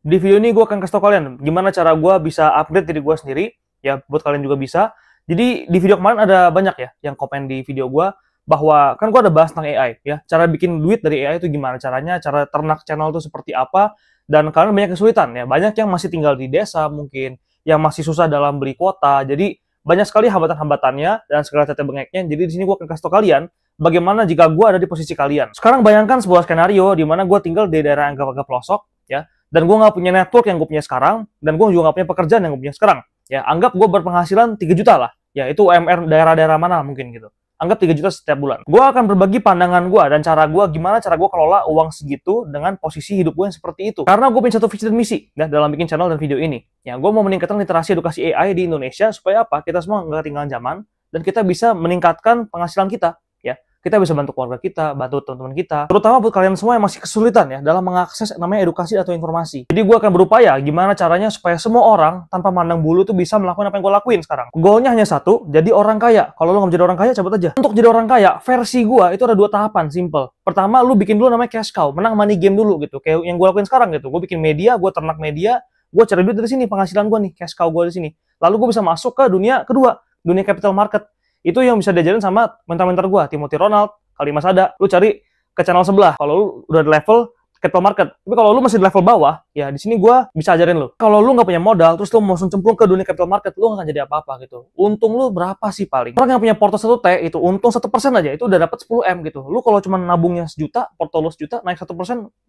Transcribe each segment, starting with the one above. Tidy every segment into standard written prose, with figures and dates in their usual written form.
Di video ini gue akan kasih tau kalian gimana cara gue bisa upgrade diri gue sendiri, ya buat kalian juga bisa. Jadi di video kemarin ada banyak ya yang komen di video gue bahwa kan gue ada bahas tentang AI ya, cara bikin duit dari AI itu gimana caranya, cara ternak channel itu seperti apa, dan kalian banyak kesulitan ya, banyak yang masih tinggal di desa mungkin, yang masih susah dalam beli kuota, jadi banyak sekali hambatan-hambatannya dan segala tete bengeknya. Jadi di sini gue akan kasih tau kalian bagaimana jika gue ada di posisi kalian. Sekarang bayangkan sebuah skenario di mana gue tinggal di daerah yang agak pelosok ya, dan gue nggak punya network yang gue punya sekarang, dan gue juga nggak punya pekerjaan yang gue punya sekarang. Ya, anggap gue berpenghasilan 3 juta lah. Ya, itu UMR daerah-daerah mana mungkin gitu. Anggap 3 juta setiap bulan. Gue akan berbagi pandangan gue dan cara gue, gimana cara gue kelola uang segitu dengan posisi hidup gue yang seperti itu. Karena gue punya satu visi dan misi ya, dalam bikin channel dan video ini. Ya, gue mau meningkatkan literasi edukasi AI di Indonesia supaya apa? Kita semua nggak ketinggalan zaman dan kita bisa meningkatkan penghasilan kita. Kita bisa bantu keluarga kita, bantu teman-teman kita, terutama buat kalian semua yang masih kesulitan ya dalam mengakses namanya edukasi atau informasi. Jadi gue akan berupaya gimana caranya supaya semua orang tanpa mandang bulu tuh bisa melakukan apa yang gue lakuin sekarang. Goalnya hanya satu, jadi orang kaya. Kalau lo nggak jadi orang kaya, cabut aja. Untuk jadi orang kaya, versi gue itu ada 2 tahapan, simple. Pertama, lu bikin dulu namanya cash cow, menang money game dulu gitu. Kayak yang gue lakuin sekarang gitu. Gue bikin media, gue ternak media, gue cari duit dari sini, penghasilan gue nih, cash cow gue di sini. Lalu gue bisa masuk ke dunia kedua, dunia capital market. Itu yang bisa diajarin sama mentor-mentor gue, Timothy Ronald, Kalimas ada, lu cari ke channel sebelah. Kalau lu udah di level capital market, tapi kalau lu masih di level bawah, ya di sini gue bisa ajarin lu. Kalau lu nggak punya modal, terus lu mau langsung cemplung ke dunia capital market, lu nggak akan jadi apa-apa gitu. Untung lu berapa sih paling? Orang yang punya porto 1T itu untung 1% aja, itu udah dapat 10M gitu. Lu kalau cuma nabungnya sejuta, porto lu sejuta, naik 1%,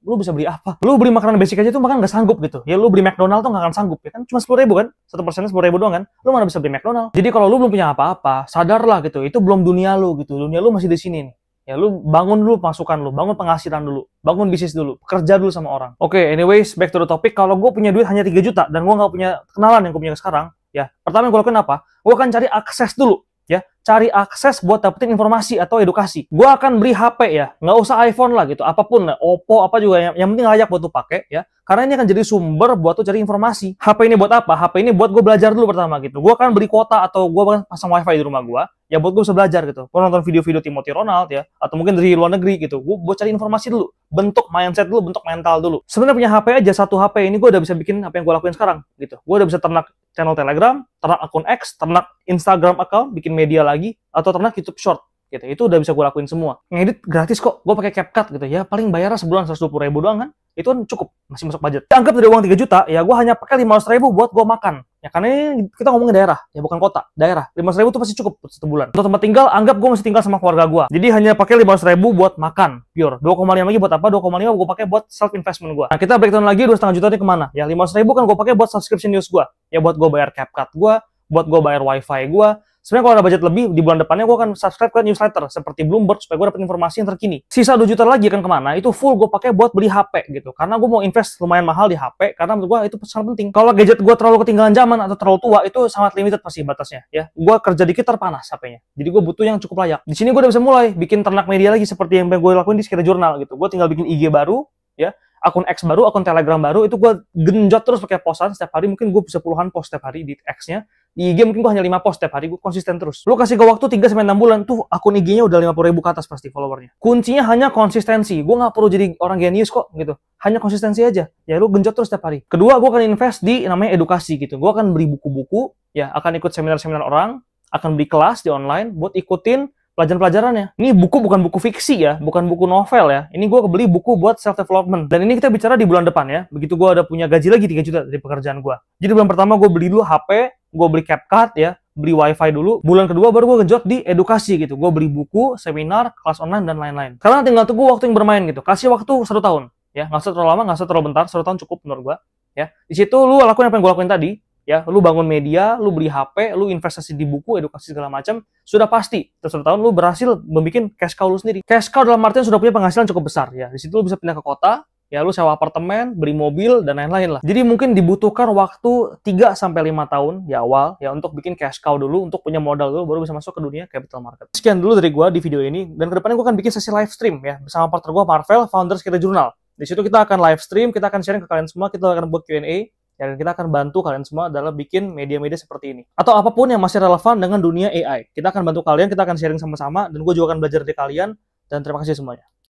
lu bisa beli apa? Lu beli makanan basic aja tuh makan nggak sanggup gitu. Ya lu beli McDonald tuh nggak akan sanggup ya kan? Cuma 10.000 kan? 1%-nya 10.000 doang kan? Lu mana bisa beli McDonald? Jadi kalau lu belum punya apa-apa, sadarlah gitu. Itu belum dunia lu gitu. Dunia lu masih di sini nih. Ya lu bangun dulu pasukan lu, bangun penghasilan dulu, bangun bisnis dulu, kerja dulu sama orang. Oke, anyways, back to the topic. Kalau gue punya duit hanya 3 juta dan gue nggak punya kenalan yang gue punya sekarang, ya pertama yang gue lakuin apa? Gue akan cari akses dulu, ya cari akses buat dapetin informasi atau edukasi. Gue akan beli HP ya, nggak usah iPhone lah gitu, apapun, Oppo apa juga yang penting layak buat lu pakai ya. Karena ini akan jadi sumber buat lu cari informasi. HP ini buat apa? HP ini buat gue belajar dulu pertama gitu. Gue akan beli kuota atau gue akan pasang wifi di rumah gue. Ya buat gue bisa belajar gitu. Gue nonton video-video Timothy Ronald ya, atau mungkin dari luar negeri gitu. Gue buat cari informasi dulu, bentuk mindset dulu, bentuk mental dulu. Sebenarnya punya HP aja, satu HP ini gue udah bisa bikin apa yang gue lakuin sekarang gitu. Gue udah bisa ternak channel Telegram, ternak akun X, ternak Instagram account, bikin media lagi, atau ternak YouTube Short. Gitu. Itu udah bisa gue lakuin semua. Ngedit gratis kok, gue pakai CapCut gitu ya. Paling bayarnya sebulan 120.000 doang kan. Itu kan cukup, masih masuk budget. Anggap dari uang 3 juta, ya gue hanya pakai 500.000 buat gue makan. Ya karena ini kita ngomongin daerah, ya bukan kota, daerah. 500.000 itu pasti cukup satu bulan. Untuk tempat tinggal, anggap gue masih tinggal sama keluarga gue. Jadi hanya pakai 500.000 buat makan, pure. 2,5 lagi buat apa? 2,5 gue pakai buat self investment gue. Nah kita breakdown lagi 2,5 juta ini kemana? Ya 500.000 kan gue pakai buat subscription news gue. Ya buat gue bayar CapCut gue, buat gue bayar wifi gue. Sebenarnya kalau ada budget lebih, di bulan depannya gue akan subscribe ke newsletter seperti Bloomberg supaya gue dapat informasi yang terkini. Sisa 2 juta lagi kan kemana? Itu full gue pakai buat beli HP gitu. Karena gue mau invest lumayan mahal di HP, karena menurut gue itu sangat penting. Kalau gadget gue terlalu ketinggalan zaman atau terlalu tua, itu sangat limited pasti batasnya ya. Gue kerja dikit terpanas HP-nya. Jadi gue butuh yang cukup layak. Di sini gue udah bisa mulai bikin ternak media lagi seperti yang gue lakuin di Sekira Jurnal gitu. Gue tinggal bikin IG baru ya. Akun X baru, akun Telegram baru, itu gue genjot terus pakai postan setiap hari. Mungkin gue bisa puluhan post setiap hari di X-nya. Di IG mungkin gue hanya 5 post setiap hari, gue konsisten terus. Lu kasih ke waktu 3-6 bulan, tuh akun IG-nya udah 50.000 ke atas pasti followernya. Kuncinya hanya konsistensi. Gue nggak perlu jadi orang genius kok gitu. Hanya konsistensi aja. Ya lu genjot terus setiap hari. Kedua, gue akan invest di namanya edukasi gitu. Gue akan beli buku-buku, ya akan ikut seminar-seminar orang, akan beli kelas di online buat ikutin pelajaran-pelajarannya. Ini buku bukan buku fiksi ya, bukan buku novel ya. Ini gue beli buku buat self-development. Dan ini kita bicara di bulan depan ya. Begitu gue ada punya gaji lagi 3 juta dari pekerjaan gue. Jadi bulan pertama gue beli dulu HP, gue beli CapCut ya, beli wifi dulu. Bulan kedua baru gue genjot di edukasi gitu. Gue beli buku, seminar, kelas online, dan lain-lain. Karena tinggal tunggu waktu yang bermain gitu. Kasih waktu 1 tahun. Ya, nggak usah terlalu lama, nggak usah terlalu bentar. 1 tahun cukup menurut gue. Ya, di situ lu lakuin apa yang gue lakuin tadi. Ya, lu bangun media, lu beli HP, lu investasi di buku, edukasi segala macam, sudah pasti. Terus 1 tahun lu berhasil membuat cash cow lu sendiri. Cash cow dalam artian sudah punya penghasilan cukup besar ya. Di situ lu bisa pindah ke kota, ya lu sewa apartemen, beli mobil dan lain-lain lah. Jadi mungkin dibutuhkan waktu 3-5 tahun di awal ya untuk bikin cash cow dulu, untuk punya modal dulu baru bisa masuk ke dunia capital market. Sekian dulu dari gua di video ini, dan kedepannya gua akan bikin sesi live stream ya bersama partner gua Marvel, founders Sekira Jurnal. Di situ kita akan live stream, kita akan sharing ke kalian semua, kita akan buat Q&A. Dan kita akan bantu kalian semua dalam bikin media-media seperti ini. Atau apapun yang masih relevan dengan dunia AI. Kita akan bantu kalian, kita akan sharing sama-sama, dan gue juga akan belajar dari kalian. Dan terima kasih semuanya.